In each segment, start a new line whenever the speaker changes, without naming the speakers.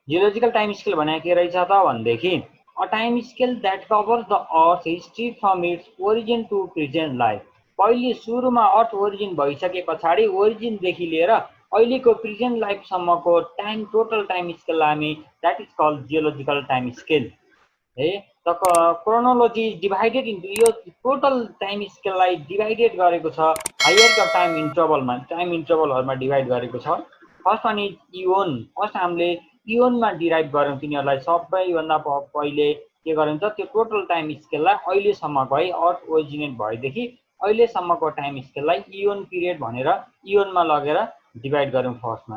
Geological time scale भने के रहेछ त भनेदेखि a time scale that covers the earth history from its origin to present life. पहिले सुरुमा अर्थ ओरिजिन भइसके पछाडि ओरिजिनदेखि लिएर अहिलेको प्रेजेन्ट लाइफसम्मको टाइम टोटल टाइम स्केललाई हामी that is called geological time scale है। त क्रोनोलोजी डिभाइडेड इन्टु यो टोटल टाइम स्केललाई डिभाइडेड गरेको छ हायर टाइम इन्टरभलमा, टाइम इन्टरभलहरूमा डिभाइड गरेको छ। First one is eon. First हामीले इओनमा डिराइभ गऱ्यौँ तिनीहरूलाई सबैभन्दा पहिले के गरिन्छ त्यो टोटल टाइम स्केललाई अहिलेसम्मको है अर्थ ओरिजिनेट भएदेखि अहिलेसम्मको टाइम स्केललाई इओन पिरियड भनेर इओनमा लगेर डिभाइड गऱ्यौँ फर्स्टमा।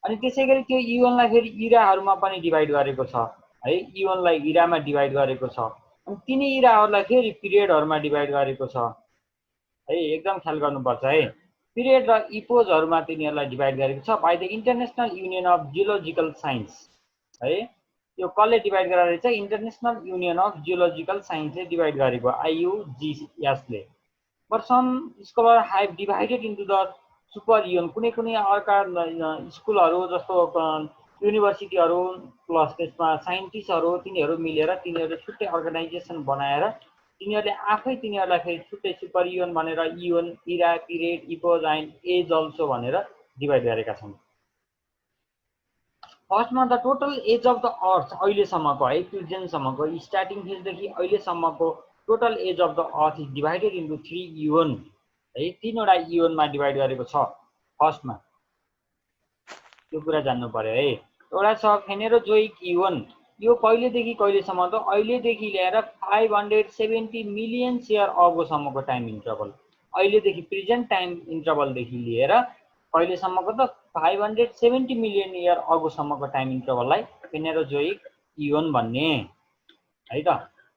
अनि त्यसै गरी त्यो इओनलाई फेरि इराहरूमा पनि डिभाइड गरेको छ है, इओनलाई इरामा डिभाइड गरेको छ। अनि तिनी इराहरूलाई फेरि पिरियडहरूमा डिभाइड गरेको छ है, एकदम ख्याल गर्नुपर्छ है। पिरियड र इपोजहरूमा तिनीहरूलाई डिभाइड गरेको छ by the international union of geological science है। यो कसले डिभाइड गरेर चाहिँ इन्टरनेसनल युनियन अफ जियोलोजिकल साइन्सले डिभाइड गरेको आइयुजिएसले। But some scholar have divided into the super eon. कुनै कुनै अर्का स्कुलहरू जस्तो युनिभर्सिटीहरू प्लस त्यसमा साइन्टिस्टहरू तिनीहरू मिलेर तिनीहरू छुट्टै अर्गनाइजेसन बनाएर तिनीहरूले आफै तिनीहरूलाई फेरि छुट्टै सुपर इओन भनेर eon, era, period, epochs and age also भनेर डिभाइड गरेका छन्। फर्स्टमा the total age of the earth अहिलेसम्मको है प्रेजेन्टसम्मको स्टार्टिङ फेजदेखि अहिलेसम्मको total age of the earth is divided into 3 eon है, 3वटा इओनमा डिभाइड गरेको छ फर्स्टमा। त्यो कुरा जान्नु पर्यो है। एउटा छ फेनेरोजोइक इओन। यो कहिलेदेखि कहिलेसम्म त अहिलेदेखि लिएर 570 मिलियन इयर अगोसम्मको टाइम इन्टरभल। अहिलेदेखि प्रेजेन्ट टाइम इन्टरभलदेखि लिएर कहिलेसम्मको त 570 मिलियन इयर अगोसम्मको टाइम इन्टरभललाई फेनेरोजोइक इओन भन्ने है त।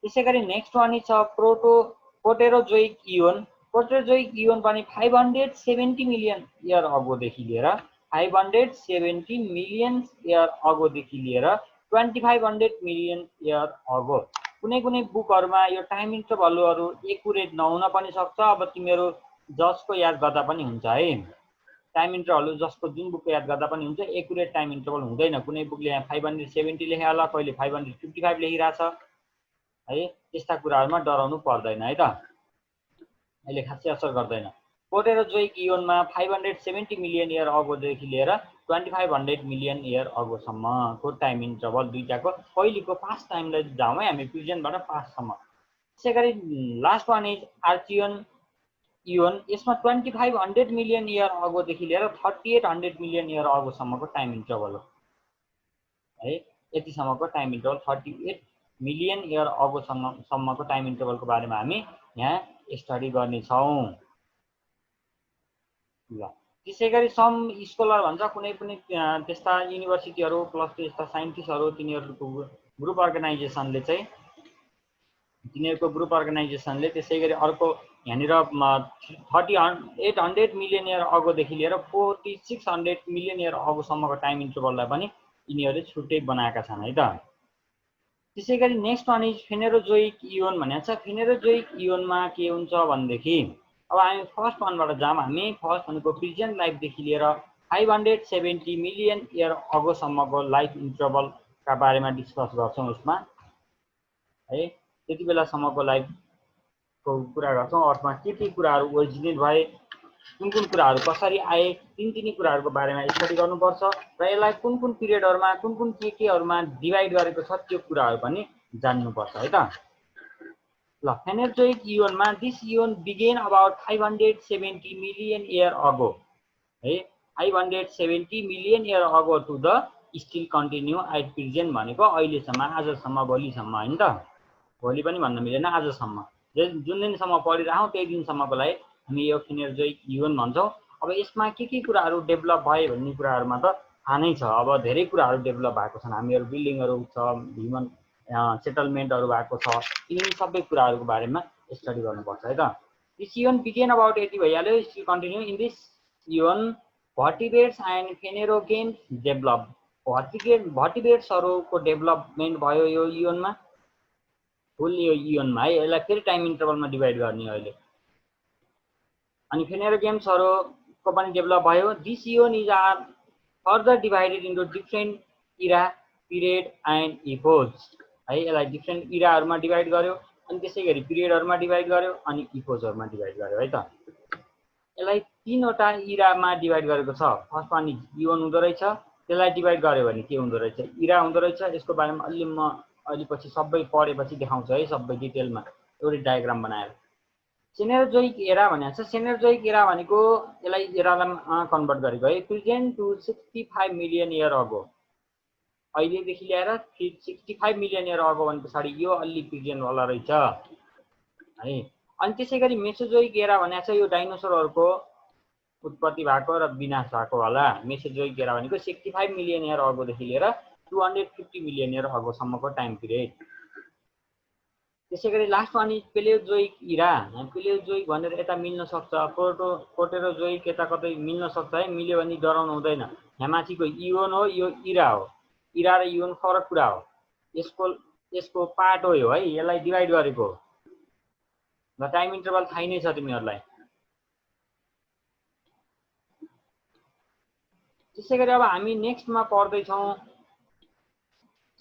त्यसै गरी नेक्स्ट वान छ प्रोटेरोजोइक इओन। प्रोटेरोजोइक इओन पनि 570 मिलियन इयर अगोदेखि लिएर 570 मिलियन इयर अगोदेखि लिएर 2500 मिलियन इयर अगो। कुनै कुनै बुकहरूमा यो टाइम इन्टरभलहरू एकुरेट नहुन पनि सक्छ। अब तिमीहरू जसको याद गर्दा पनि हुन्छ है, टाइम इन्टरभल जसको जुन बुकको याद गर्दा पनि हुन्छ, एकुरेट टाइम इन्टरभल हुँदैन। कुनै बुकले यहाँ 570 लेखे होला, कहिले 555 लेखिरहेछ है। त्यस्ता कुराहरूमा डराउनु पर्दैन है त, अहिले खासै असर गर्दैन। प्रोटेरोजोइक इओनमा 570 मिलियन इयर अगोदेखि लिएर 2500 मिलियन इयर अगोसम्मको टाइम इन्टरभल दुईटाको पहिलेको पास्ट टाइमलाई जाउँ है हामी, प्रेजेन्टबाट पास्टसम्म। त्यसै गरी last one is Archaean eon. यसमा 2500 मिलियन इयर अगोदेखि लिएर 3800 मिलियन इयर अगोसम्मको टाइम इन्टरभल हो है। यतिसम्मको टाइम इन्टरभल 38 मिलियन इयर अगोसम्मको टाइम इन्टरभलको बारेमा हामी यहाँ स्टडी गर्नेछौँ ल। त्यसै गरी सम स्कलर भन्छ कुनै पनि त्यस्ता युनिभर्सिटीहरू प्लस त्यस्ता साइन्टिस्टहरू तिनीहरूको ग्रुप अर्गनाइजेसनले चाहिँ त्यसै गरी अर्को यहाँनिर 3800 मिलियन इयर अगोदेखि लिएर 4600 मिलियन इयर अगोसम्मको टाइम इन्टरभललाई पनि यिनीहरूले छुट्टै बनाएका छन् है त। त्यसै गरी नेक्स्ट वान इज फेनेरोजोइक इओन भनेको छ। फेनेरोजोइक इओनमा के हुन्छ भनेदेखि अब हामी फर्स्ट वानबाट जाऊँ। हामी फर्स्ट भनेको प्रेजेन्ट लाइफदेखि लिएर 570 मिलियन इयर अगोसम्मको लाइफ इन्टरभलका बारेमा डिस्कस गर्छौँ यसमा है। त्यति बेलासम्मको लाइफको कुरा गर्छौँ। अर्थमा के कुराहरू ओरिजिनेट भए, कुन कुन कुराहरू कसरी आए, तिनी कुराहरूको बारेमा स्टडी गर्नुपर्छ र यसलाई कुन कुन पिरियडहरूमा कुन कुन केहरूमा डिभाइड गरेको छ त्यो कुराहरू पनि जान्नुपर्छ है त ल। फेनेरोजोइक इओनमा this eon began about 570 million year ago है। 570 million year ago to the still continue at present भनेको अहिलेसम्म, आजसम्म, भोलिसम्म होइन त, भोलि पनि भन्न मिलेन, आजसम्म जुन दिनसम्म पढिरहौँ त्यही दिनसम्मको लागि हामी यो फेनेरोजोइक इओन भन्छौँ। अब यसमा के कुराहरू डेभलप भए भन्ने कुराहरूमा त थाहा नै छ। अब धेरै कुराहरू डेभलप भएको छन्, हामीहरू बिल्डिङहरू छ, ह्युमन सेटलमेन्टहरू भएको छ, यी सबै कुराहरूको बारेमा स्टडी गर्नुपर्छ है त। दिस इओन बिगेन अबाउट यति भइहाल्यो। Still continue in this eon vertebrates and phanerogams develop. भर्टिब्रेट्सहरूको डेभलपमेन्ट भयो यो इओनमा, फुल यो इओनमा है। यसलाई फेरि टाइम इन्टरभलमा डिभाइड गर्ने अहिले। अनि फेनेरोगेम्सहरूको पनि डेभलप भयो। This eon is are further divided into different era period and epochs है। यसलाई डिफ्रेन्ट इराहरूमा डिभाइड गर्यो अनि त्यसै गरी पिरियडहरूमा डिभाइड गर्यो अनि इपोजहरूमा डिभाइड गर्यो है त। यसलाई तीनवटा इरामा डिभाइड गरेको छ। फर्स्ट वान इज हुँदो रहेछ, त्यसलाई डिभाइड गर्यो भने के हुँदो रहेछ, इरा हुँदो रहेछ। यसको बारेमा अलि म अहिले पछि सबै पढेपछि देखाउँछु है, सबै डिटेलमा एउटै डायग्राम बनाएर। सेनेरोजोइक एरा भनेको छ, सेनेरोजोइक एरा भनेको यसलाई एरामा कन्भर्ट गरेको है। प्रेजेन्ट टु 65 मिलियन इयर अगो, अहिलेदेखि ल्याएर 65 मिलियन इयर अगो भने पछाडि यो अलि प्रेजेन्टवाला रहेछ है। अनि त्यसै गरी मेसोजोइक एरा भनेको छ यो डाइनोसरहरूको उत्पत्ति भएको र विनाश भएको होला। मेसोजोइक एरा भनेको 65 मिलियन इयर अगोदेखि लिएर 250 मिलियन इयर अगोसम्मको टाइम पिरियड। त्यसै गरी last one is Paleozoic era. Paleozoic भनेर यता मिल्न सक्छ, प्रोटेरोजोइक यता कतै मिल्न सक्छ है, मिल्यो भने डराउनु हुँदैन। यहाँ माथिको इओन हो, यो इरा हो। इरा र इओन फरक कुरा हो, यसको पार्ट हो यो है, यसलाई डिभाइड गरेको हो। र टाइम इन्टरभल थाहै नै छ तिमीहरूलाई। त्यसै गरी अब हामी नेक्स्टमा पढ्दैछौँ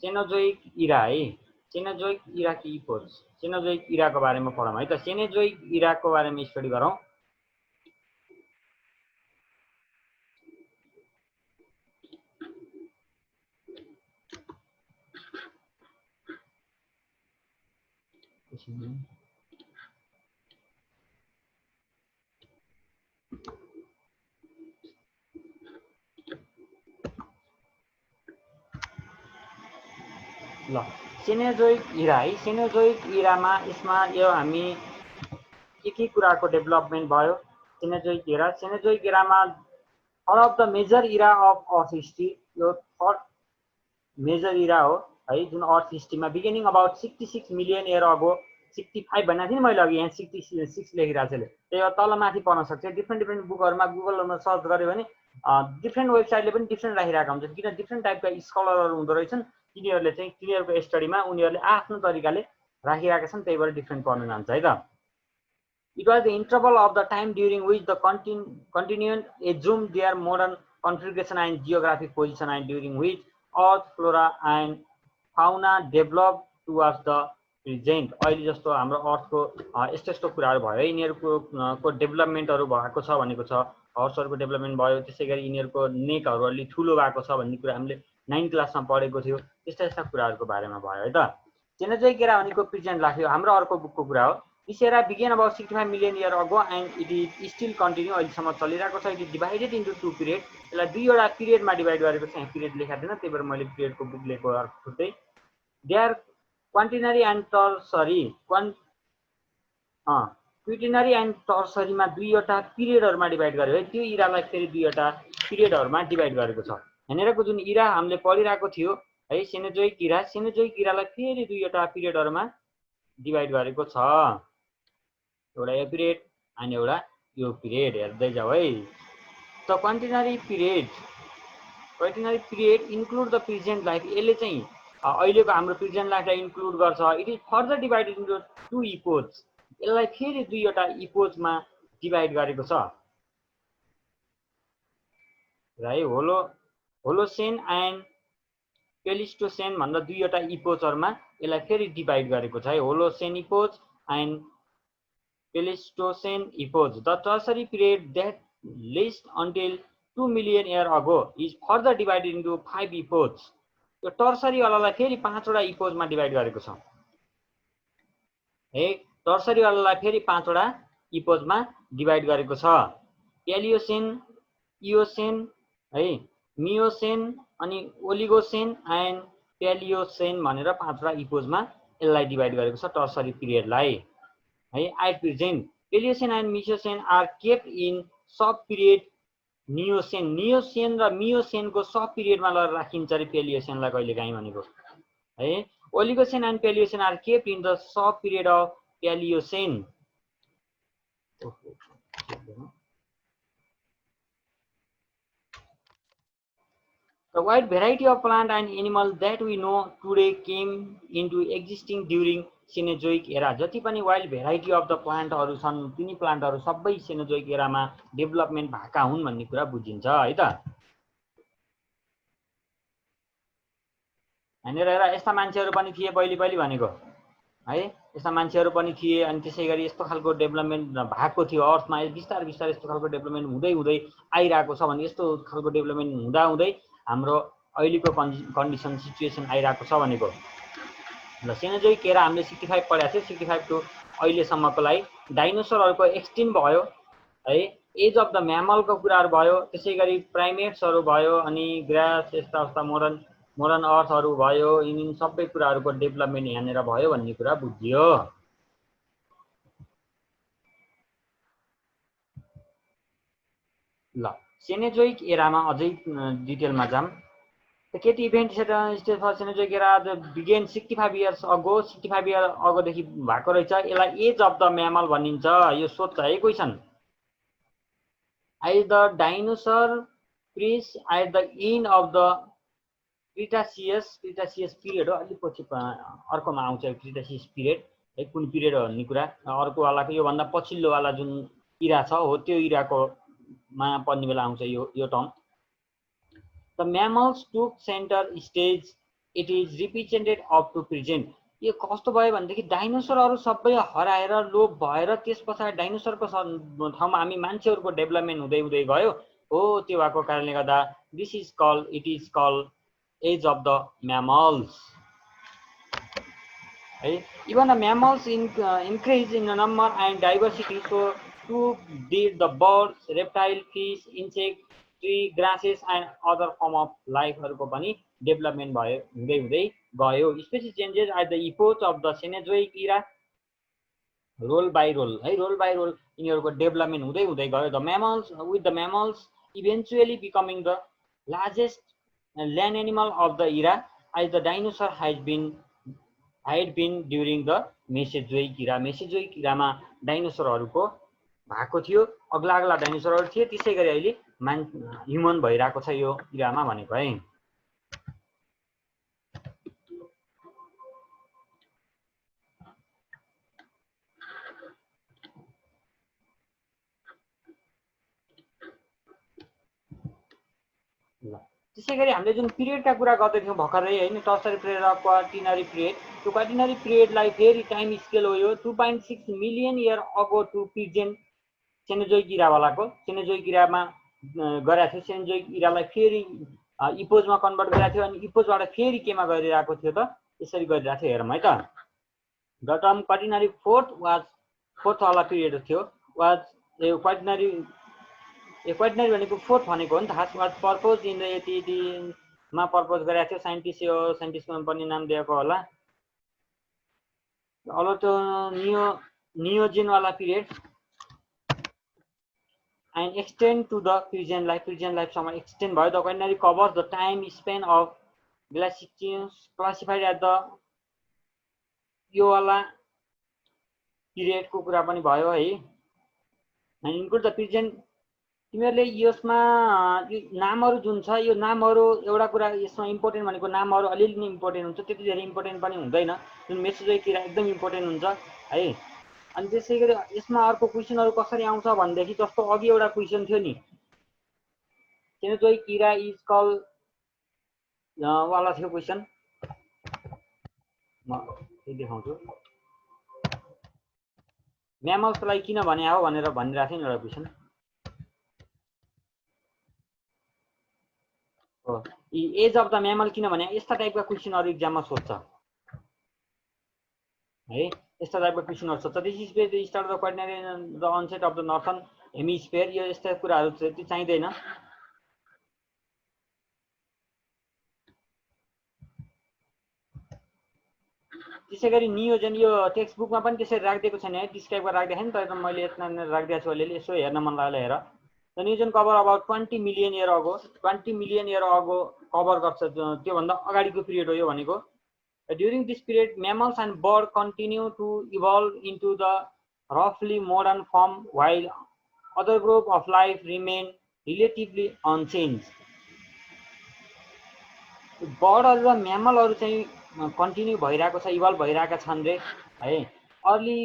सेनोजोइक इरा है। सेनोजोइक इरा कि इपोज, सेनोजोइक इराको बारेमा पढौँ है त। सेनोजोइक इराको बारेमा स्टडी गरौँ। ल सेनोजोइक इरा है। सेनोजोइक इरामा यसमा यो हामी के कुराको डेभलपमेन्ट भयो सेनोजोइक इरा। सेनोजोइक इरामा one of the major era of Earth history, यो थर्ड मेजर इरा हो है, जुन अर्थ हिस्ट्रीमा beginning about 66 million year ago. 65 भनेको थिएँ नि मैले अघि, यहाँ 66 लेखिरहेको छ। त्यही तल माथि पढ्न सक्छ, डिफ्रेन्ट बुकहरूमा गुगलमा सर्च गऱ्यो भने डिफ्रेन्ट वेबसाइटले पनि डिफ्रेन्ट राखिरहेका हुन्छन्, किन डिफ्रेन्ट टाइपका स्कलरहरू हुँदो रहेछन्। तिनीहरूले चाहिँ तिनीहरूको स्टडीमा उनीहरूले आफ्नो तरिकाले राखिरहेका छन्, त्यही भएर डिफ्रेन्ट पढ्न जान्छ है त। It was the interval of the time during which the continent assumed their modern configuration and geographic position, and during which Earth flora and fauna developed towards the present। अहिले जस्तो हाम्रो अर्थको यस्तो यस्तो कुराहरू भयो, यिनीहरूको डेभलपमेन्टहरू भएको छ भनेको छ। हर्सहरूको डेभलपमेन्ट भयो, त्यसै गरी यिनीहरूको नेकहरू अलि ठुलो भएको छ भन्ने कुरा हामीले 9 क्लासमा पढेको थियो। त्यस्ता यस्ता कुराहरूको बारेमा भयो है त। सेनोजोइक एरा भनेको प्रेजेन्ट लाग्यो, हाम्रो अर्को बुकको कुरा हो। This era began about 65 million year ago and it is still continue, अहिलेसम्म चलिरहेको छ। It is divided into two period, यसलाई दुईवटा पिरियडमा डिभाइड गरेको छ। यहाँ पिरियड लेखा थिएन, त्यही भएर मैले पिरियडको बुक लेखेको छुट्टै। They are quaternary and tertiary, quaternary and टर्सरीमा दुईवटा पिरियडहरूमा डिभाइड गर्यो है। त्यो इरालाई फेरि दुईवटा पिरियडहरूमा डिभाइड गरेको छ। यहाँनिरको जुन इरा हामीले पढिरहेको थियो है, सेनोजोइक इरा, सेनोजोइक इरालाई फेरि दुईवटा पिरियडहरूमा डिभाइड गरेको छ। एउटा यो पिरियड अनि एउटा यो पिरियड, हेर्दै जाऊ है। त quaternary period include the present life, यसले चाहिँ अहिलेको हाम्रो प्रेजेन्ट लाइफलाई इन्क्लुड गर्छ। It is further divided into two epochs, यसलाई फेरि दुईवटा इपोजमा डिभाइड गरेको छ है। होलोसेन एन्ड पेलिस्टोसेन भन्दा दुईवटा इपोजहरूमा यसलाई फेरि डिभाइड गरेको छ है। Holocene epoch and Pleistocene epoch. The tertiary period that last until 2 million year ago is further divided into 5 epochs. यो टर्सरी वालालाई फेरि 5वटा इपोजमा डिभाइड गरेको छ है। टर्सरी वालालाई फेरि 5वटा इपोजमा डिभाइड गरेको छ। प्यालियोसेन, इओसेन है, मियोसेन अनि ओलिगोसेन एन्ड प्यालियोसेन भनेर 5वटा इपोजमा यसलाई डिभाइड गरेको छ टर्सरी पिरियडलाई है। At present Palaeocene and Miocene are kept in sub period Neogene. Neogene र मियोसेनको सब पिरियडमा लगेर राखिन्छ अरे पेलियोसेनलाई कहिलेकाहीँ भनेको है। Oligocene and Palaeocene are kept in the sub period of Palaeocene. The wide variety of plant and animal that we know today came into existing during Cenozoic era। जति पनि वाइल्ड भेराइटी अफ द प्लान्टहरू छन्, तिनी प्लान्टहरू सबै Cenozoic एरामा development भएका हुन् भन्ने कुरा बुझिन्छ है त। यहाँनिर हेर यस्ता मान्छेहरू पनि थिए पहिले पहिले भनेको है, यस्ता मान्छेहरू पनि थिए अनि त्यसै गरी यस्तो खालको डेभलपमेन्ट भएको थियो अर्थमा बिस्तारै बिस्तारै यस्तो खालको डेभलपमेन्ट हुँदै हुँदै आइरहेको छ भने यस्तो खालको डेभलपमेन्ट हुँदा हुँदै हाम्रो अहिलेको कन्डिसन सिचुएसन आइरहेको छ भनेको। ल सेनोजोइक एरा हामीले 65 पढाएको थियो, 65 टु अहिलेसम्मको लागि डाइनोसरहरूको एक्सटिन्ट भयो है, एज अफ द म्यामलको कुराहरू भयो, त्यसै गरी प्राइमेट्सहरू भयो अनि ग्रास यस्ता यस्ता मोडर्न अर्थहरू भयो, यिनी सबै कुराहरूको डेभलपमेन्ट यहाँनिर भयो भन्ने कुरा बुझियो। ल सेनोजोइक एरामा अझै डिटेलमा जाम। The Kate event stage for Senejoic era began 65 years ago. 65 years ago देखि भएको रहेछ। यसलाई एज अफ द म्यामल भनिन्छ। यो सोध्छ है question. As the dinosaur perished at the end of the Cretaceous period हो, अलि पछि अर्कोमा आउँछ Cretaceous period है, कुन पिरियड हो भन्ने कुरा अर्को वालाको यो भन्दा पछिल्लो वाला जुन इरा छ हो त्यो इराको मा पर्ने बेला आउँछ यो term. The mammals took center stage. It is represented up to present. यो कस्तो भयो भनेदेखि डाइनोसरहरू सबै हराएर लोप भएर त्यस पछाडि डाइनोसरको ठाउँमा हामी मान्छेहरूको डेभलपमेन्ट हुँदै हुँदै गयो हो, त्यो भएको कारणले गर्दा it is called age of the mammals है। Even the mammals increase in number and diversity, so too did the birds, reptile, fish, insect, tree, grasses and other form of लाइफहरूको पनि डेभलपमेन्ट भयो हुँदै हुँदै गयो। Species changes at the epoch of the Cenozoic era, role by role है, role by role यिनीहरूको development हुँदै हुँदै गयो। The mammals with the mammals eventually becoming the largest land animal of the era as the dinosaur had been during the Mesozoic era. Mesozoic इरामा डाइनोसरहरूको भएको थियो, अग्ला अग्ला डाइनोसरहरू थिए, त्यसै गरी अहिले ह्युमन भइरहेको छ यो इरामा भनेको है। ल त्यसै गरी हामीले जुन पिरियडका कुरा गर्दै थियौँ भर्खरै हैन, टर्सरी पिरियड र क्वार्टिनरी पिरियड, त्यो क्वार्टिनरी पिरियडलाई फेरि टाइम स्केल हो यो 2.6 million year ago to present Cenozoic इरावालाको। सेनोजोइक इरामा गरेको थियो, सेनोजोइक इरालाई फेरि इपोजमा कन्भर्ट गरेको थियो अनि इपोजबाट फेरि केमा गरिरहेको थियो त, यसरी गरिरहेको थियो। हेरौँ है त। द टर्म क्वार्टिनरी फोर्थ वाला पिरियड थियो, वाज क्वार्टिनरी भनेको फोर्थ भनेको हो नि त खास। वाज पर्पोज इन द यतिमा पर्पोज गरेको थियो, साइन्टिस्टको पनि नाम दिएको होला। अब त्यो नियोजेनवाला period and extend to the present life सम्म extend भयो। The quaternary covers the time span of glaciations classified at the यो वाला पिरियडको कुरा पनि भयो है। and include the present। तिमीहरूले यसमा नामहरू जुन छ यो नामहरू एउटा कुरा यसमा इम्पोर्टेन्ट भनेको नामहरू अलिअलि नै इम्पोर्टेन्ट हुन्छ, त्यति धेरै इम्पोर्टेन्ट पनि हुँदैन। जुन मेसोजोइक इरा एकदम इम्पोर्टेन्ट हुन्छ है। अनि त्यसै गरी यसमा अर्को क्वेसनहरू कसरी आउँछ भनेदेखि जस्तो अघि एउटा क्वेसन थियो नि, सेनोजोइक इरा इज कल वाला थियो क्वेसन, म देखाउँछु। म्यामल्सलाई किन भने हो भनेर भनिरहेको थियो नि एउटा क्वेसन हो। एज अफ द म्यामल किन भने यस्ता टाइपका क्वेसनहरू इक्जाममा सोध्छ है, यस्ता टाइपका क्वेसनहरू सोध्छ। This is the start the quaternary the onset of the northern hemisphere, यो यस्ता कुराहरू चाहिँ चाहिँदैन। त्यसै गरी नियोजन यो टेक्स्ट बुकमा पनि त्यसरी राखिदिएको छैन है, डिस्क्राइब गरेर राखिदिएको नि, तर मैले यत्न राखिदिएको छु अलिअलि, यसो हेर्न मन लाग्यो हेर। The Neogene cover about 20 million year ago, 20 million year ago cover गर्छ, त्योभन्दा अगाडिको पिरियड हो यो भनेको। During this period mammals and bird continue to evolve into the रफली modern form while other group of life remain relatively unchanged. बर्डहरू र म्यामलहरू चाहिँ कन्टिन्यू भइरहेको छ, इभल्भ भइरहेका छन् रे है। अर्ली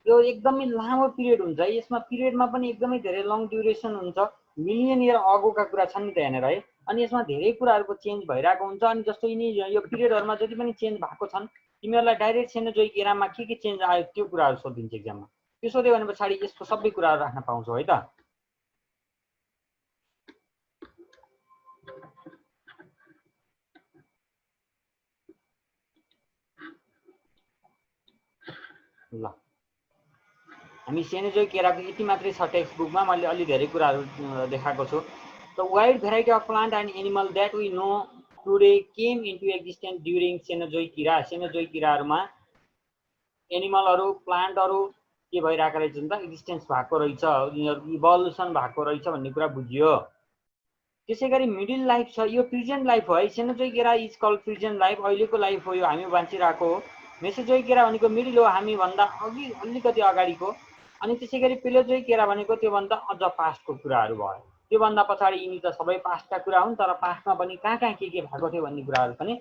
यो एकदमै लामो पिरियड हुन्छ है, यसमा पिरियडमा पनि एकदमै धेरै लङ ड्युरेसन हुन्छ। मिलियन इयर अगोका कुरा छन् नि त यहाँनिर है। अनि यसमा धेरै कुराहरुको चेन्ज भइरहेको हुन्छ। अनि जस्तो यिनी यो पिरियडहरुमा जति पनि चेन्ज भएको छन् तिमीहरुलाई डाइरेक्ट सेनोजोइक एरामा के चेन्ज आयो त्यो कुराहरु सोधिन्छ एक्जाममा। त्यो सोध्यो भने पछाडी यसको सबै कुराहरु राख्न पाउँछौ है त। ल हामी सेनोजोइक एराको यति मात्रै छ टेक्स्ट बुकमा, मैले अलि धेरै कुराहरु देखाएको छु। The wide variety of plant and animal that we know today came into existence during Cenozoic era. Cenozoic eraहरुमा एनिमलहरु प्लान्टहरु के भइराको रहेछ नि त एक्जिस्टेन्स भएको रहेछ, उनीहरु इभोल्युसन भएको रहेछ भन्ने कुरा बुझियो। त्यसैगरी मिडल लाइफ छ, यो प्रेजेन्ट लाइफ हो है। Cenozoic era is called present life, अहिलेको लाइफ हो यो, हामी बाँचिरहेको हो। मेसोजोइक एरा भनेको मिडल हो, हामी भन्दा अघि अलिकति अगाडिको। अनि त्यसैगरी पेलोजोइक एरा भनेको त्यो भन्दा अझ पास्टको कुराहरु भयो। त्यो भन्दा पछाडी यिनी त सबै पास्टका कुरा हुन्, तर पास्टमा पनि कहाँ के भएको थियो भन्ने कुराहरु पनि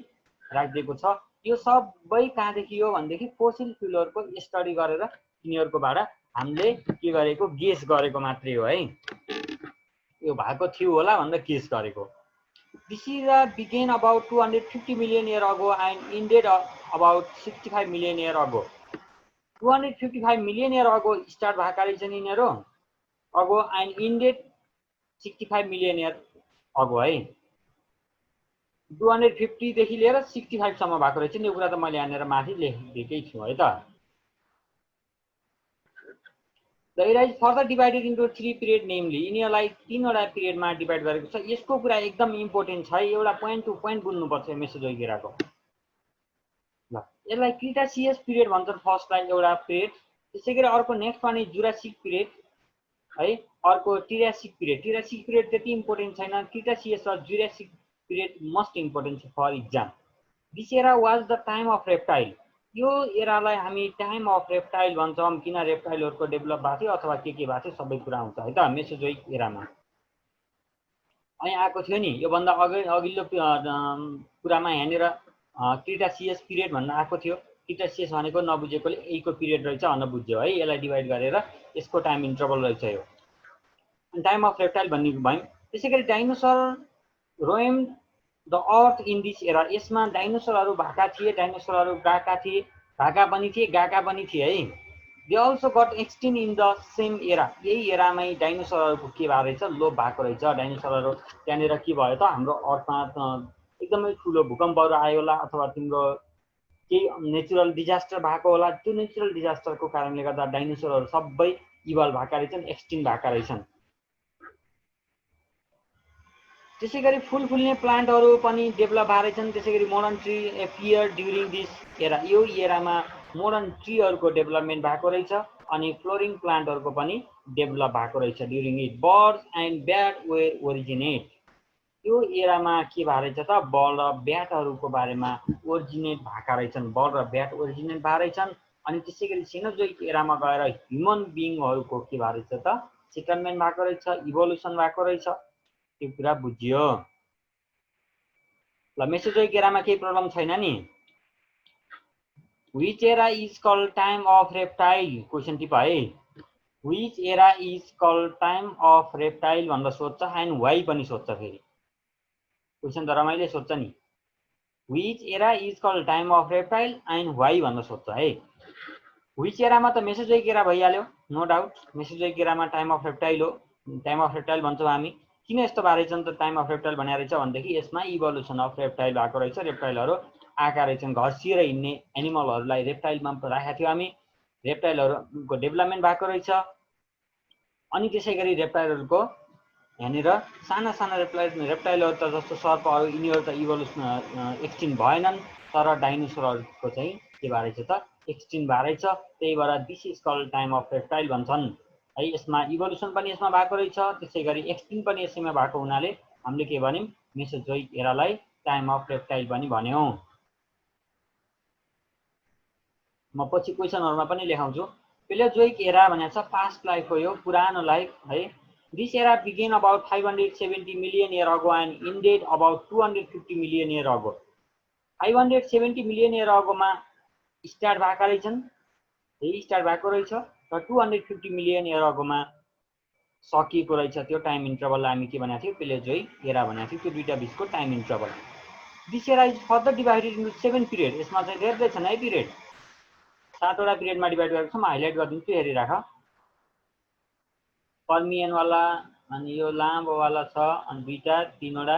राखिदिएको छ। यो सबै कहाँदेखि हो भनेदेखि फोसिल फ्युलहरुको स्टडी गरेर तिनीहरुकोबाट हामीले के गरेको गेस गरेको मात्रै हो है। यो भएको थियो होला भनेर गेस गरेको। This era began about 250 million years ago and ended about 65 million years ago. 255 million years ago start भएका रहेछन् यिनीहरु ago and ended 65 million years ago है। 250 देखि लिएर 65 सम्म भएको रहेछ नि। यो कुरा त मैले यहाँनिर माथि लेखिदिएकै छु है त। The era is further divided into 3 period, namely यिनीहरुलाई 3 वटा पिरियडमा डिभाइड गरेको छ। यसको कुरा एकदम इम्पोर्टेन्ट छ है, एउटा पोइन्ट टु पोइन्ट बुझ्नु पर्छ मेसोजोइक एराको। ल यसलाई क्रिटासियस पिरियड भन्छन् फर्स्टलाई एउटा पिरियड। त्यसैगरी अर्को next one is Jurassic period है, अर्को ट्रियासिक पिरियड। ट्रियासिक पिरियड त्यति इम्पोर्टेन्ट छैन, क्रिटासियस र जुरासिक पिरियड मस्ट इम्पोर्टेन्ट छ for exam. This era was the time of reptile, यो एरालाई हामी टाइम अफ रेप्टाइल भन्छौँ। किन रेप्टाइलहरुको डेभलप भएको थियो अथवा के भएको थियो सबै कुरा हुन्छ है त मेसोजोइक एरामा। अनि आएको थियो नि यो भन्दा अघिल्लो कुरामा यहाँनिर क्रिटासियस पिरियड भन्न आएको थियो। क्रिटासियस भनेको नबुझेकोले यहीको पिरियड रहेछ भन्न बुझ्यो है, यसलाई डिभाइड गरेर यसको टाइम इन्टरभल रहेछ यो। अनि टाइम अफ रेप्टाइल भन्ने भयो। त्यसैगरी dinosaur Roam the earth in this era, यसमा डाइनोसरहरु भएका थिए, डाइनोसरहरु गएका थिए, भाका पनि थिए, गएका पनि थिए है। They also got extinct in the same era, यही एरामै डाइनोसरहरुको के भएको रहेछ लोप भएको रहेछ। डाइनोसरहरु त्यहाँनिर के भयो त हाम्रो अर्थमा एकदमै ठुलो भूकम्पहरु आयो होला अथवा तिम्रो केही नेचुरल डिजास्टर भएको होला। त्यो नेचुरल डिजास्टरको कारणले गर्दा डाइनोसरहरु सबै इभल्भ भएका रहेछन्, एक्सटिन्क्ट भएका रहेछन्। त्यसैगरी फुल फुल्ने प्लान्टहरु पनि डेभलप भएर छन्। त्यसैगरी modern tree appear during this era, यो एरामा मोडर्न ट्रीहरुको डेभलपमेन्ट भएको रहेछ अनि फ्लोरिङ प्लान्टहरुको पनि डेभलप भएको रहेछ during it. Birds and bat were originate, यो एरामा के भएको रहेछ त बर्ड र ब्याटहरुको बारेमा ओरिजिनेट भएका रहेछन्, बर्ड र ब्याट ओरिजिनेट भएर रहेछन्। अनि त्यसैगरी सेनोजोइक एरामा गएर ह्युमन बिइङहरुको के भएको रहेछ त सेटलमेन्ट भएको रहेछ, इभोल्युसन भएको रहेछ, त्यो कुरा बुझियो। ल मेसोजोइक एरामा केही प्रब्लम छैन नि। Which era is called time of reptile, question tip है। Which era is called time of reptile भन्दा सोध्छ एन्ड वाइ पनि सोध्छ फेरि। क्वेशन त रमाइलो सोध्छ नि। Which era is called time of reptile and why भन्दा सोध्छ है। Which एरामा त मेसोजोइक एरा भइहाल्यो नो डाउट, मेसोजोइक एरामा टाइम अफ रेप्टाइल हो, टाइम अफ रेप्टाइल भन्छौँ हामी। किन यस्तो भएको रहेछ त टाइम अफ रेप्टाइल भनेको रहेछ भनेदेखि यसमा इभोल्युसन अफ रेप्टाइल भएको रहेछ। रेप्टाइलहरु आएका रहेछन्, घर्सिएर हिँड्ने एनिमलहरुलाई रेप्टाइलमा राखेका थियौँ हामी, रेप्टाइलहरुको डेभलपमेन्ट भएको रहेछ। अनि त्यसैगरी रेप्टाइलहरुको यहाँनिर साना साना रेप्टाइलहरु त जस्तो सर्पहरु यिनीहरु त इभोल्युसन एक्सटिन्क्ट भएनन्, तर डाइनोसरहरुको चाहिँ के भएको रहेछ त एक्सटिन्क्ट भएको रहेछ। त्यही भएर this is called time of reptile भन्छन् है। यसमा इभोल्युसन पनि यसमा भएको रहेछ, त्यसैगरी एक्सटिन्क्ट पनि यसैमा भएको हुनाले हामीले के भन्यौं मेसोजोइक एरालाई टाइम अफ रेप्टाइल पनि भन्यौं। म पछि क्वेशनहरुमा पनि लेखाउँछु। पेलोजोइक एरा भनेको छ पास्ट लाइफ हो, यो पुरानो लाइफ है। This era begin about 570 million year ago and ended about 250 million year ago. 570 million year अगोमा स्टार्ट भएका रहेछन्, यही स्टार्ट भएको रहेछ र 250 मिलियन इयर अगोमा सकिएको रहेछ त्यो टाइम इन्टरभललाई हामी के भनेको थियौँ, पेलेजोइक एरा भनेको थियौँ। त्यो दुईटा बिचको time interval. This era is further divided into 7 period. यसमा चाहिँ धेरै छन् है पिरियड, 7वटा पिरियडमा डिभाइड गरेको छ। म हाइलाइट गरिदिन्छु, हेरिराख। पर्मियनवाला अनि यो लामोवाला छ, अनि दुईटा, 3वटा,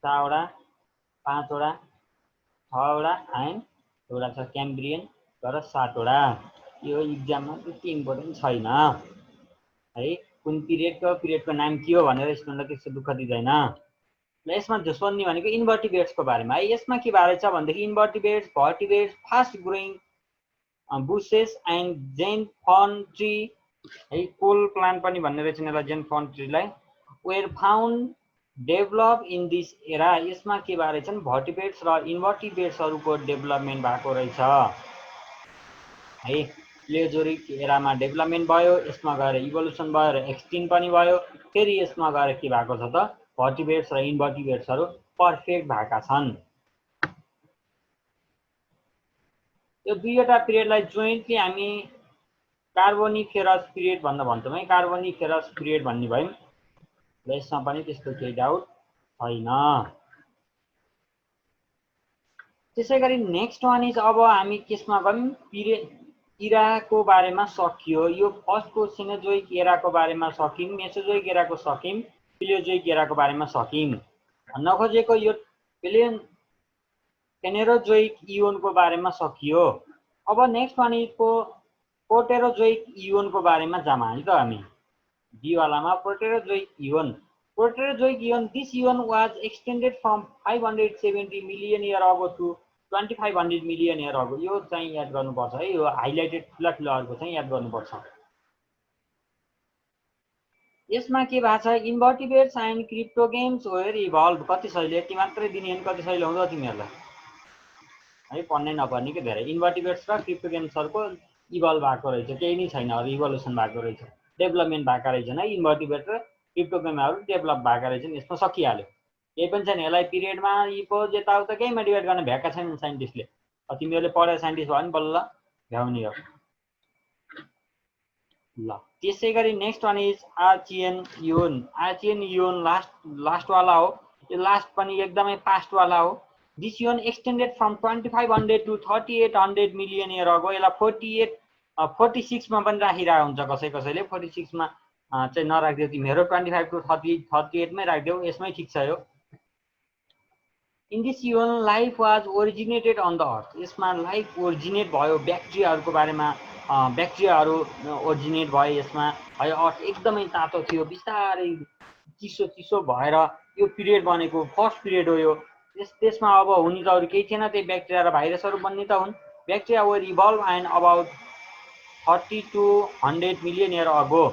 4वटा, 5वटा, 6वटा एन्ड एउटा छ क्याम्ब्रियन तर 7वटा। यो इक्जाममा त्यति इम्पोर्टेन्ट छैन है। कुन पिरियडको नाम के हो भनेर स्टुडेन्टलाई त्यस्तो दुःख दिँदैन। ल यसमा सोध्ने भनेको इन्भर्टिब्रेट्सको बारेमा है। यसमा के भएको छ भनेदेखि invertebrates, vertebrates, fast growing bushes and जेन फन ट्री है, कोल प्लान्ट पनि भन्ने रहेछ यसलाई, जेन फन ट्रीलाई, were found develop in this era. यसमा के भएको रहेछन्, भर्टिब्रेट्स र इन्भर्टिब्रेट्सहरूको डेभलपमेन्ट भएको रहेछ है। प्लेजोरिक एरामा डेभलपमेन्ट भयो, यसमा गएर इभोल्युसन भयो र एक्सटिन्क्ट पनि भयो। फेरि यसमा गएर के भएको छ त, भर्टिब्रेट्स र इन्भर्टिब्रेट्सहरू पर्फेक्ट भएका छन्। यो दुईवटा पिरियडलाई जोइन्टली हामी कार्बोनिफेरस पिरियड भन्छौँ है। कार्बोनिफेरस पिरियड भन्ने भयौँ। र यसमा पनि त्यस्तो केही डाउट छैन। त्यसै गरी नेक्स्ट वान इज, अब हामी केसमा गयौँ, पिरियड इराको बारेमा सकियो। यो फर्स्टको सेनोजोइक एराको बारेमा सक्यौँ, मेसोजोइक एराको सक्यौँ, पेलियोजोइक एराको बारेमा सक्यौँ। नखोजेको यो फेनेरोजोइक इओनको बारेमा सकियो। अब नेक्स्ट वान इज प्रोटेरोजोइक इओनको बारेमा जाम है त हामी। बीवालामा Proterozoic eon. Proterozoic eon, this eon was extended from 570 million year ago to 2500 million year ago. यो चाहिँ याद गर्नुपर्छ है। यो हाइलाइटेड ठुलाठुलाहरूको चाहिँ याद गर्नुपर्छ। यसमा के भएको छ, इन्भर्टिब्रेट्स एन्ड क्रिप्टोगेम्स वेयर इभल्भ। कति सहिले यति मात्रै दिने, कति सहिले हुँदो तिमीहरूलाई है, पढ्नै नपर्ने के धेरै। इन्भर्टिब्रेट्स र क्रिप्टोगेम्सहरूको इभल्भ भएको रहेछ, केही नै छैन अरू, इभोल्युसन भएको रहेछ, डेभलपमेन्ट भएका रहेछन् है। इन्भर्टिब्रेट र क्रिप्टोगेमहरू डेभलप भएका रहेछन्। यसमा सकिहाल्यो, केही पनि छैन। यसलाई पिरियडमा इको यताउता केहीमा डिभाइड गर्न भ्याएका छैनन् साइन्टिस्टले। तिमीहरूले पढेर साइन्टिस्ट भयो भने बल्ल भ्याउने हो। ल त्यसै गरी next one is Archaean eon. Archaean eon लास्टवाला हो। यो लास्ट पनि एकदमै पास्टवाला हो। This eon extended from 2500 to 3800 million year ago. यसलाई 46मा पनि राखिरहेको हुन्छ कसैले। 46मा चाहिँ नराखिदेऊ तिमीहरू, 25 टु 38मै राखिदेऊ, यसमै ठिक छ यो। In this eon life was originated on the earth. यसमा लाइफ ओरिजिनेट भयो, ब्याक्टेरियाहरूको बारेमा, ब्याक्टेरियाहरू ओरिजिनेट भयो यसमा है। अर्थ एकदमै तातो थियो, बिस्तारै चिसो भएर यो पिरियड बनेको फर्स्ट पिरियड हो यो। त्यसमा अब हुने त अरू केही थिएन, त्यही ब्याक्टेरिया र भाइरसहरू बन्ने त हुन्। Bacteria were evolve and about 30 to 100 million year ago.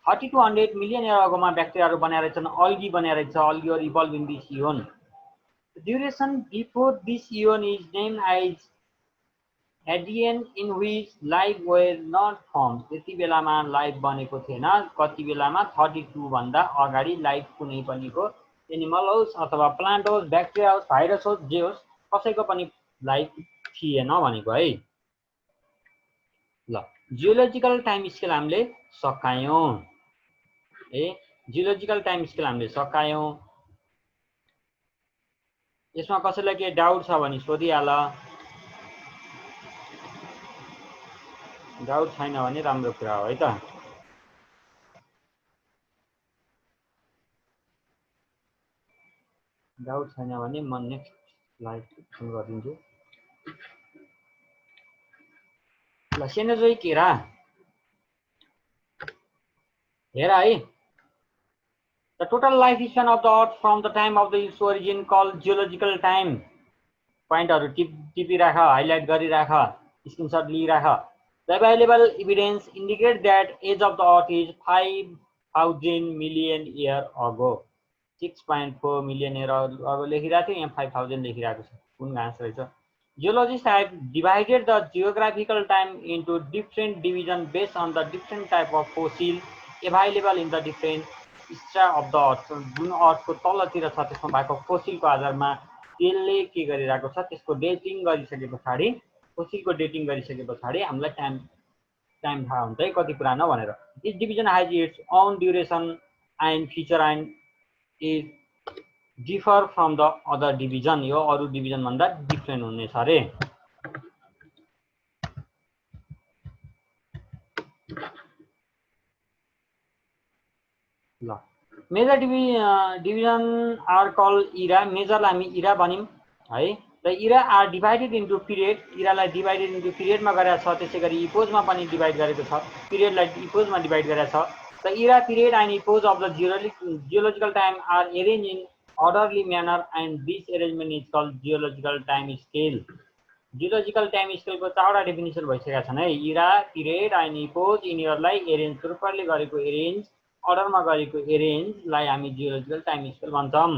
30 to 100 million year अगोमा ब्याक्टेरियाहरू बनाएर छन्, अल्गी बनाएर रहेछ। Algae were evolve in this eon. Duration before this eon is named as Hadean in which life were not form. त्यति बेलामा life बनेको थिएन। कति बेलामा, 32 भन्दा अगाडि लाइफ कुनै पनिको एनिमल होस् अथवा प्लान्ट होस्, ब्याक्टेरिया होस्, भाइरस होस्, जे होस्, कसैको पनि लाइफ थिएन भनेको है। ल जियोलोजिकल टाइम स्केल हामीले सकायौँ है। जियोलोजिकल टाइम स्केल हामीले सकायौँ। यसमा कसैलाई के डाउट छ भने सोधिहाल। डाउट छैन भने राम्रो कुरा हो है त। डाउट छैन भने म नेक्स्ट स्लाइड सुरु गरिदिन्छु। ल सेनोजोइक एरा हेर है। The total lifespan of the earth from the time of its origin called geological time. पोइन्टहरु टिपिराख, हाइलाइट गरिराख, स्क्रिनशट लिइराख। The available evidence indicate that age of the earth is 5000 million year ago. 6.4 million year ago लेखिरहेको थियो, यहाँ 5000 लेखिरहेको छ। कुन घाँस रहेछ। Geologists have divided the geographical time into different divisions based on the different type of fossil available in the different straw of the अर्थ। जुन अर्थको तलतिर छ त्यसमा भएको फोसिलको आधारमा त्यसले के गरिरहेको छ, त्यसको डेटिङ गरिसके पछाडि, फोसिलको डेटिङ गरिसके पछाडि हामीलाई टाइम टाइम थाहा हुन्छ है कति पुरानो भनेर। Each division has its own duration and feature and is differ from the other division. यो अरू डिभिजन भन्दा डिफ्रेन्ट हुनेछ अरे। ल major division are call era. मेजरलाई हामी इरा भनिम है। र era are divided into period. इरालाई डिभाइडेड इन्टु पिरियडमा गरेको छ। त्यसै गरी इपोजमा पनि डिभाइड गरेको छ। पिरियडलाई इपोजमा डिभाइड गरेको छ। The era period and epochs of the geological time are arrange in orderly manner and this arrangement is called geological time scale. Geological time स्केलको चारवटा डेफिनेसन भइसकेका छन् है। इरा पिरियड एन्ड इपोज यिनीहरूलाई एरेन्ज प्रोपरली गरेको arrange अर्डरमा गरेको एरेन्जलाई हामी जियोलोजिकल टाइम स्केल भन्छौँ।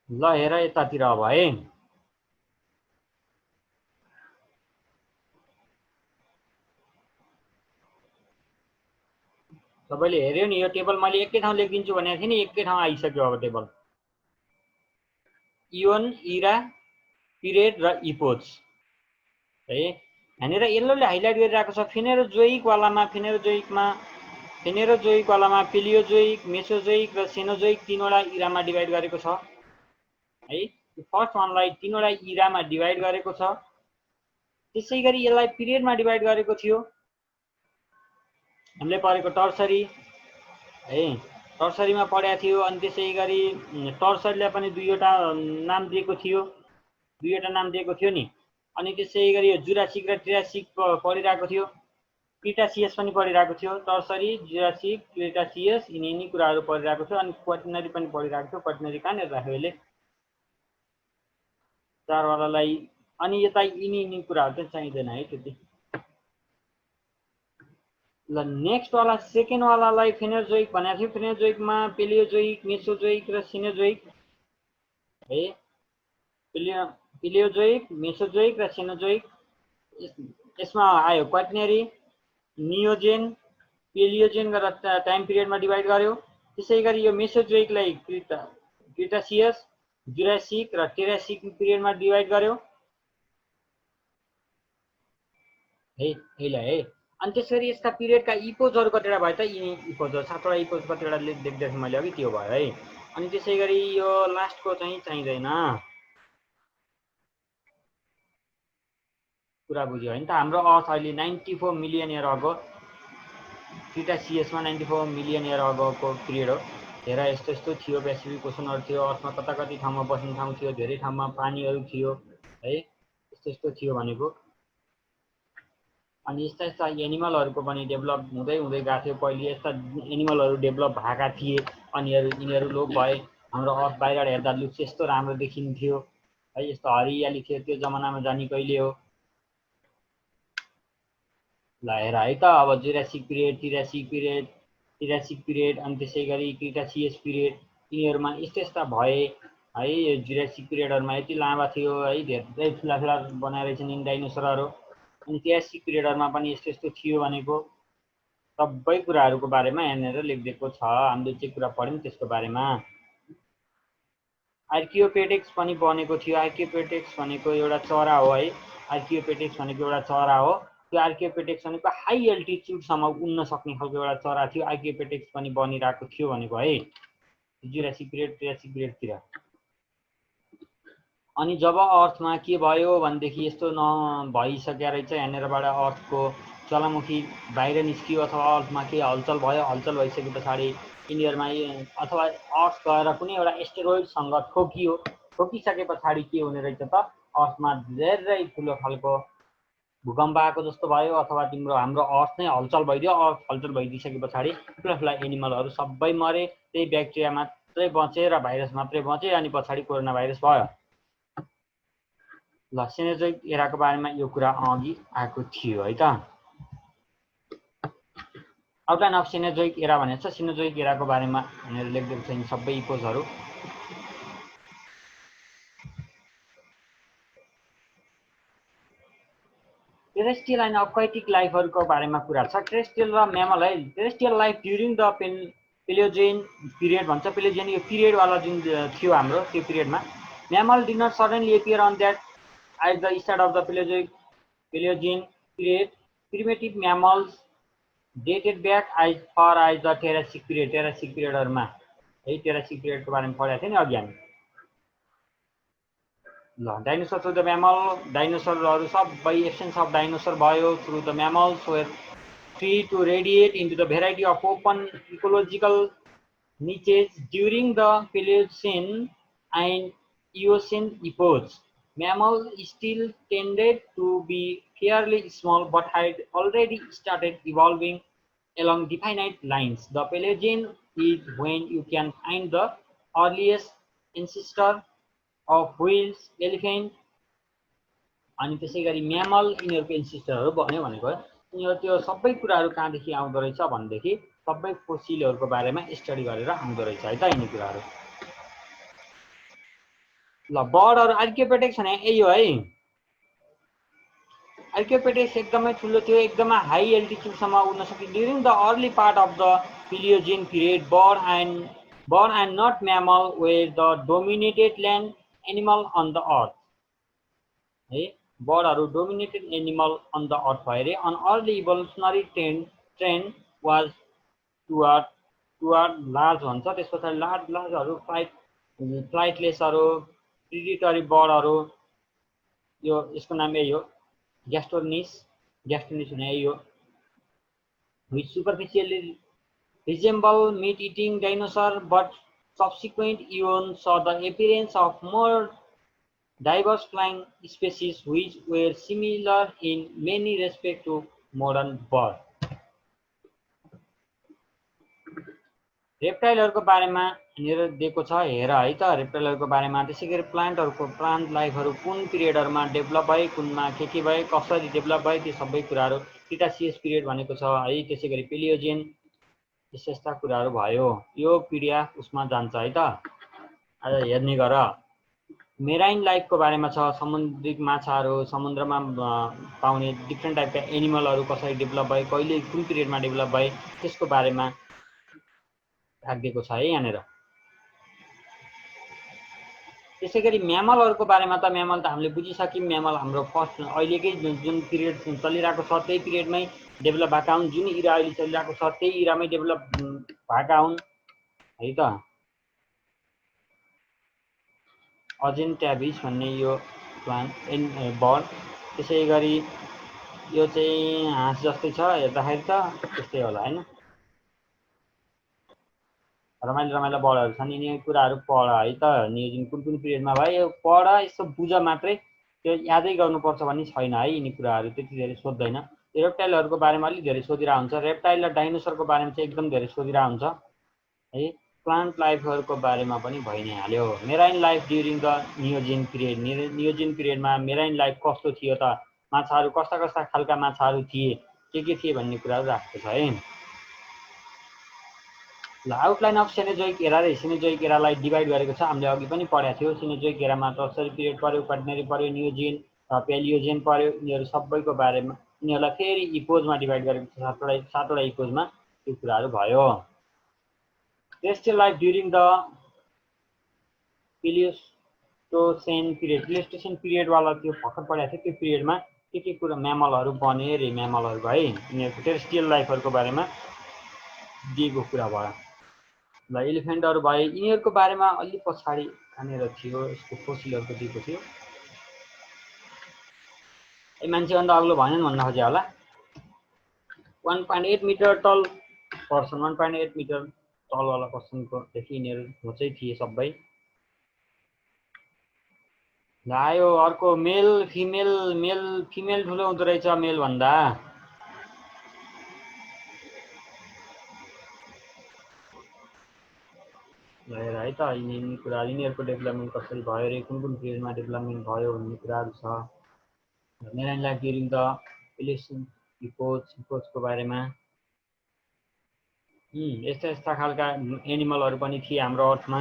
ल हेर यतातिर अब है। सबैले हेर्यो नि यो टेबल मैले एकै ठाउँ लेखिदिन्छु भनेको थिएँ नि, एकै ठाउँ आइसक्यो अब टेबल। इवन इरा पिरियड र इपोज है। यहाँनिर येल्लोले हाइलाइट गरिरहेको छ फेनेरोजोइक वालामा पेलियोजोइक, मेसोजोइक र सेनोजोइक तीनवटा इरामा डिभाइड गरेको छ है। फर्स्ट वानलाई तीनवटा इरामा डिभाइड गरेको छ। त्यसै गरी यसलाई पिरियडमा डिभाइड गरेको थियो हामीले पढेको टर्सरी है। टर्सरीमा पढेको थियो। अनि त्यसै गरी टर्सरीलाई पनि दुईवटा नाम दिएको थियो नि। अनि त्यसै गरी यो जुरासिक र ट्रियासिक पढिरहेको थियो। क्रिटासियस पनि पढिरहेको थियो। टर्सरी, जुरासिक, क्रिटासियस यिनी कुराहरू पढिरहेको थियो। अनि क्वाटर्नरी पनि पढिरहेको थियो। क्वाटर्नरी कहाँनिर राख्यो अहिले चारवालालाई। अनि यता यिनी कुराहरू चाहिँ चाहिँदैन है त्यति। ल नेक्स्ट वाला सेकेन्ड वालालाई फेनेरोजोइक भनेको थियो। फेनेरोजोइकमा पेलियोजोइक, मेसोजोइक र सेनोजोइक है। पेलियोजोइक, मेसोजोइक र सेनोजोइक। यसमा आयो क्वाटर्नरी, नियोजेन, पेलियोजेन गरेर टाइम पिरियडमा डिभाइड गर्यो। त्यसै गरी यो मेसोजोइकलाई क्रिटासियस, जुरासिक र टेरासिक पिरियडमा डिभाइड गर्यो है। यहीलाई है। अनि त्यसरी यसका पिरियडका इपोजहरू कतिवटा भयो त? यिनी इपोजहरू 7वटा इपोज कतिवटा देख्दै थिएँ मैले अघि, त्यो भयो है। अनि त्यसै गरी यो लास्टको चाहिँ चाहिँदैन। कुरा बुझ्यो होइन त? हाम्रो अर्थ अहिले 94 मिलियन इयर अगो, क्रिटासियसमा 94 मिलियन इयर अगोको पिरियड हो। हेर यस्तो यस्तो थियो, पेसिफिक ओसनहरू थियो, अर्थमा कता कति ठाउँमा बस्ने ठाउँ थियो, धेरै ठाउँमा पानीहरू थियो है। यस्तो यस्तो थियो भनेको। अनि यस्ता यस्ता एनिमलहरूको पनि डेभलप हुँदै गएको थियो। पहिले यस्ता एनिमलहरू डेभलप भएका थिए। अनि यिनीहरू लोप भए। हाम्रो अर्थ बाहिरबाट हेर्दा लुक्स यस्तो राम्रो देखिन्थ्यो है। यस्तो हरियाली थियो। त्यो जमानामा जानी कहिले हो? ल हेर है त। अब जुरासिक पिरियड, टिरासिक पिरियड अनि त्यसै गरी क्रिटासियस पिरियड यिनीहरूमा यस्ता यस्ता भए है। यो जुरासिक पिरियडहरूमा यति लामो थियो है। धेरै ठुला बनाएर रहेछन् यिनी डाइनोसरहरू। अनि टिरासिक पिरियडहरूमा पनि यस्तो यस्तो थियो भनेको सबै कुराहरूको बारेमा यहाँनिर लेखिदिएको छ। हामीले चाहिँ कुरा पढ्यौँ त्यसको बारेमा। आर्कियोपेटेक्स पनि बनेको थियो। आर्कियोपेटेक्स भनेको एउटा चरा हो है। आर्कियोपेटेक्स भनेको एउटा चरा हो। त्यो आर्कियोपेटेक्स भनेको हाई एल्टिट्युडसम्म उड्न सक्ने खालको एउटा चरा थियो। आर्कियोपेटेक्स पनि बनिरहेको थियो भनेको है जुरासिक पिरियड, टिरासिक पिरियडतिर। अनि जब अर्थमा के भयो भनेदेखि यस्तो भइसकेको रहेछ यहाँनिरबाट अर्थको ज्वालामुखी बाहिर निस्कियो अथवा अर्थमा के हलचल भयो। हलचल भइसके पछाडि यिनीहरूमा अथवा अर्थ गएर कुनै एउटा एस्टेरोइडसँग ठोकियो। ठोकिसके पछाडि के हुने रहेछ त? अर्थमा धेरै ठुलो खालको भूकम्प आएको जस्तो भयो अथवा तिम्रो हाम्रो अर्थ नै हलचल भइदियो। अर्थ हलचल भइदिइसके पछाडि ठुला एनिमलहरू सबै मरे। त्यही ब्याक्टेरिया मात्रै बचे र भाइरस मात्रै बचे। अनि पछाडि कोरोना भाइरस भयो। ल सेनोजोइक एराको बारेमा यो कुरा अघि आएको थियो है त। आउटलाइन अफ सेनोजोइक एरा भनेको छ। सेनोजोइक एराको बारेमा भनेर लेखिदिएको छ यिनी सबै इपोजहरू। टेरेस्ट्रियल एन्ड अक्वाटिक लाइफहरूको बारेमा कुरा छ। टेरेस्ट्रियल र म्यामल है। Terrestrial life during the Palaeogene period भन्छ। पेलियोजेन यो पिरियडवाला जुन थियो हाम्रो त्यो पिरियडमा। Mammal did not suddenly appear on that at the start of the Palaeogene period, primitive mammals dated back as far as the Jurassic period. Jurassic periodहरुमा है Jurassic period को बारेमा पढाएको थिए नि अघि हामी। ल डाइनोसर थ्रु द म्यामल, डाइनोसरहरु सबै एक्सटेन्स अफ डाइनोसर भयो through the mammals were free to radiate into the variety of open ecological niches during the Paleocene and Eocene epochs. Mammals still tended to be fairly small but had already started evolving along definite lines. The Paleogene is when you can find the earliest ancestor of whales, elephant, अनि त्यसै गरी mammal यिनीहरुको एन्सेस्टरहरु भन्यो भनेको यिनीहरु त्यो सबै कुराहरु कहाँदेखि आउँदो रहेछ भन्देखि सबै फोसिलहरुको बारेमा स्टडी गरेर आउँदो रहेछ है त यिनी कुराहरु। ल बर्डहरु आर्कियोपेटेक्स भने यही हो है। आर्कियोपेटेक्स एकदमै ठुलो थियो, एकदमै हाई एल्टिट्युड सम्म उड्न सक्थ्यो। During the early part of the Palaeogene period bird and not mammal were the dominated land animal on the earth है। बर्डहरु dominated animal on the earth भयो रे। An early evolutionary trend was toward large भन्छ। त्यसपछि लार्जहरु फ्लाइटलेसहरु predatory बर्डहरु यो यसको नाम यही हो ग्यास्ट्रोनिस भने यही हो। which superficially resemble meat eating dinosaur but subsequent eons saw the appearance of more diverse flying species which were similar in many respects to modern bird. रेप्टाइलहरुको बारेमा हेरेर दिएको छ हेर है त रेप्टाइलहरुको बारेमा। त्यसैगरी प्लान्ट लाइफहरु कुन पिरियडहरुमा डेभलप भए, कुनमा के भए, कसरी डेभलप भए, ती सबै कुराहरु क्रिटासियस पिरियड भनेको छ है। त्यसैगरी पेलियोजेन यस्ता कुराहरु भयो। यो पिडिएफ उसमा जान्छ है त आज हेर्ने गर। मेराइन लाइफको बारेमा छ, समुद्री माछाहरु, समुद्रमा पाउने डिफ्रेन्ट टाइपका एनिमलहरु कसरी डेभलप भए, कहिले कुन पिरियडमा डेभलप भए त्यसको बारेमा राखिएको छ है यहाँनेर। त्यसैगरी म्यामलहरुको बारेमा त म्यामल त हामीले बुझिसक्यौं। म्यामल हाम्रो फर्स्ट अहिलेकै जुन पिरियड चलिरहेको छ त्यही पिरियडमै डेभलप भएका हुन्। जुन इरा अहिले चलिरहेको छ त्यही इरामै डेभलप भएका हुन् है त। अजेन्ट्याबिस भन्ने यो प्लान्ट बर्ड। त्यसैगरी यो चाहिँ हाँस जस्तै छ हेर्दाखेरि त त्यस्तै होला हैन। रमाइलो बर्डहरु छन्। यिनी कुराहरु पढ है त। नियोजन कुन पिरियडमा भयो यो पढ, यसो बुझ मात्रै, त्यो यादै गर्नुपर्छ भन्ने छैन है। यिनी कुराहरु त्यति धेरै सोध्दैन। रेप्टाइलहरुको बारेमा अलि धेरै सोधिरा हुन्छ। रेप्टाइल र डाइनोसरको बारेमा चाहिँ एकदम धेरै सोधिरा हुन्छ है। प्लान्ट लाइफहरुको बारेमा पनि भइ नै हाल्यो। Marine life during the Neogene period. Neogene पिरियडमा मेराइन लाइफ कस्तो थियो त, माछाहरु कस्ता खालका माछाहरु थिए, के थिए भन्ने कुराहरु राखेको छ है। ल आउटलाइन अफ सेनोजोइक एरा र सेनोजोइक एरालाई डिभाइड गरेको छ। हामीले अघि पनि पढाएको थियो। सेनोजोइक एरामा टर्सरी पिरियड पर्यो, क्वाटर्नरी पर्यो, नियोजेन र पेलियोजेन पर्यो। यिनीहरु सबैको बारेमा यिनीहरुलाई फेरि इपोजमा डिभाइड गरेको छ। सातवटा इपोजमा यो कुराहरु भयो। Terrestrial life during the Pleistocene period. Pleistocene period वाला त्यो भर्खर पढाएको थियो। त्यो पिरियडमा के कुरा म्यामलहरु बने रे म्यामलहरु भए। यिनीहरुको टेरेस्ट्रियल लाइफहरुको बारेमा दिएको कुरा भयो। ल एलिफेन्टहरु भए। यिनीहरुको बारेमा अलि पछाडी कहाँनेर थियो यसको फोसिलहरुको दिएको थियो। ए मान्छेभन्दा अग्लो भएन भन्न खोजे होला। 1.8 मिटर टल पर्सन, 1.8 मिटर टल वाला पर्सनको देखि यिनीहरु होचै थिए सबै। ल आयो अर्को मेल फिमेल ठुलो हुँदो रहेछ मेल भन्दा। हेर है त यिनी कुरा यिनीहरुको डेभलपमेन्ट कसरी भयो रे, कुन पिरियडमा डेभलपमेन्ट भयो भन्ने कुराहरु छ। Marine life during the Pliocene इपोजको बारेमा यस्ता खालका एनिमलहरु पनि थिए हाम्रो अर्थमा।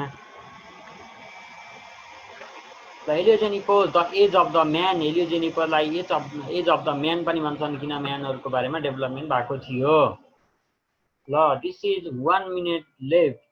Holocene epoch the age of the man. Holocene इपोजलाई एज अफ द म्यान पनि भन्छन् किन म्यानहरुको बारेमा डेभलपमेन्ट भएको थियो। ल दिस इज 1 मिनेट लेफ्ट।